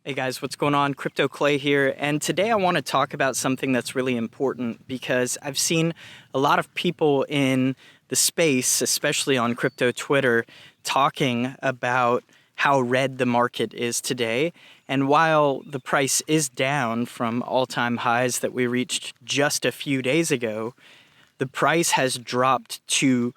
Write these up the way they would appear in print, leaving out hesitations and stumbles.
Hey guys, what's going on? Crypto Clay here, and today I want to talk about something that's really important because I've seen a lot of people in the space, especially on crypto Twitter, talking about how red the market is today. And while the price is down from all-time highs that we reached just a few days ago, the price has dropped to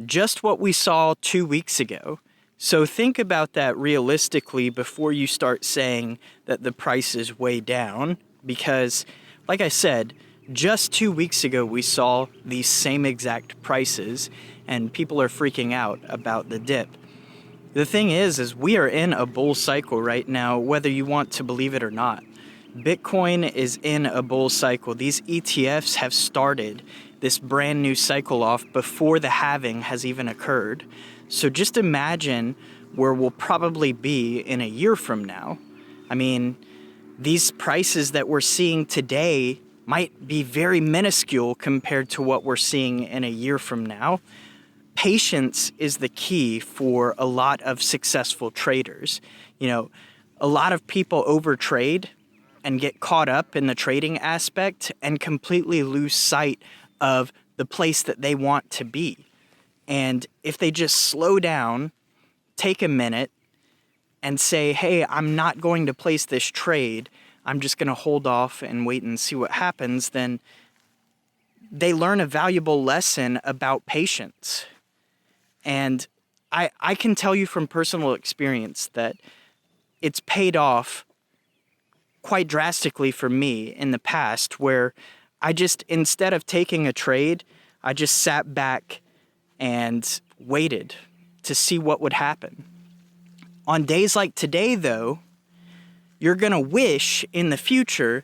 just what we saw 2 weeks ago. So think about that realistically before you start saying that the price is way down, because like I said, just 2 weeks ago we saw these same exact prices and people are freaking out about the dip. The thing is we are in a bull cycle right now, whether you want to believe it or not. Bitcoin is in a bull cycle. These ETFs have started this brand new cycle off before the halving has even occurred. So just imagine where we'll probably be in a year from now. I mean, these prices that we're seeing today might be very minuscule compared to what we're seeing in a year from now. Patience is the key for a lot of successful traders. You know, a lot of people overtrade and get caught up in the trading aspect and completely lose sight of the place that they want to be. And if they just slow down, take a minute, and say, hey, I'm not going to place this trade, I'm just going to hold off and wait and see what happens, then they learn a valuable lesson about patience. And I can tell you from personal experience that it's paid off quite drastically for me in the past, where I just, instead of taking a trade, I just sat back and waited to see what would happen. On days like today, though, you're going to wish in the future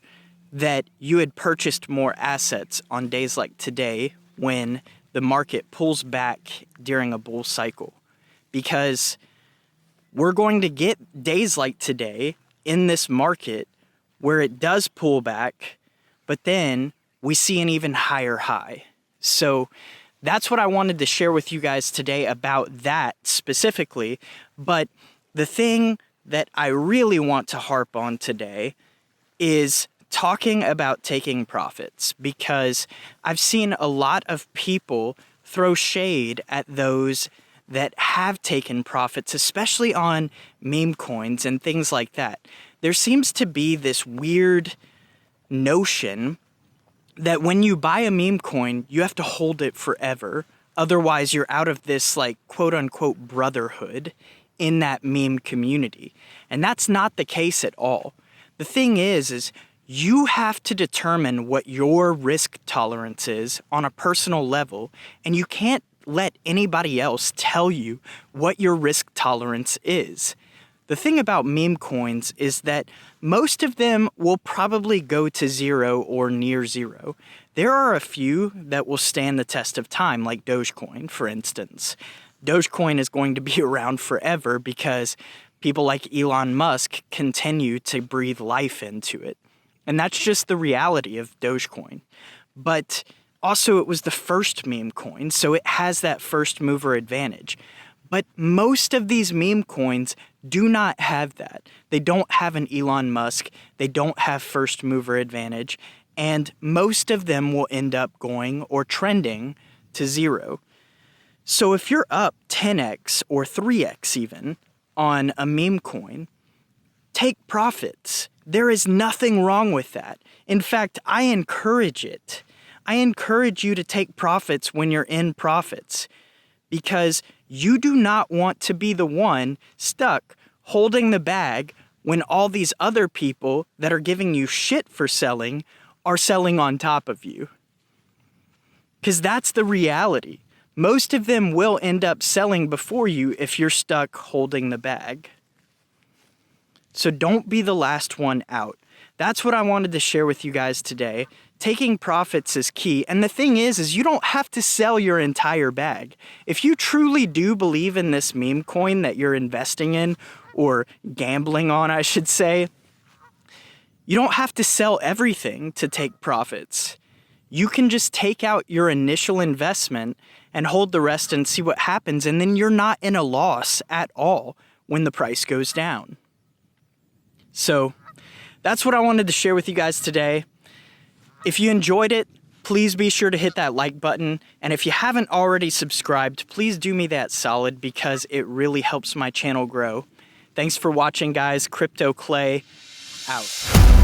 that you had purchased more assets on days like today when the market pulls back during a bull cycle. Because we're going to get days like today in this market where it does pull back, but then we see an even higher high. So that's what I wanted to share with you guys today about that specifically. But the thing that I really want to harp on today is talking about taking profits, because I've seen a lot of people throw shade at those that have taken profits, especially on meme coins and things like that. There seems to be this weird notion that when you buy a meme coin, you have to hold it forever. Otherwise, you're out of this, like, quote unquote brotherhood in that meme community. And that's not the case at all. The thing is you have to determine what your risk tolerance is on a personal level, and you can't let anybody else tell you what your risk tolerance is. The thing about meme coins is that most of them will probably go to zero or near zero. There are a few that will stand the test of time, like Dogecoin, for instance. Dogecoin is going to be around forever because people like Elon Musk continue to breathe life into it. And that's just the reality of Dogecoin. But also, it was the first meme coin, so it has that first mover advantage. But most of these meme coins do not have that. They don't have an Elon Musk. They don't have first mover advantage. And most of them will end up going or trending to zero. So if you're up 10x or 3x even on a meme coin, take profits. There is nothing wrong with that. In fact, I encourage it. I encourage you to take profits when you're in profits, because you do not want to be the one stuck holding the bag when all these other people that are giving you shit for selling are selling on top of you. Because that's the reality. Most of them will end up selling before you if you're stuck holding the bag. So don't be the last one out. That's what I wanted to share with you guys today. Taking profits is key. And the thing is you don't have to sell your entire bag. If you truly do believe in this meme coin that you're investing in, or gambling on, I should say, you don't have to sell everything to take profits. You can just take out your initial investment and hold the rest and see what happens. And then you're not in a loss at all when the price goes down. So that's what I wanted to share with you guys today. If you enjoyed it, please be sure to hit that like button. And if you haven't already subscribed, please do me that solid because it really helps my channel grow. Thanks for watching, guys. Crypto Clay out.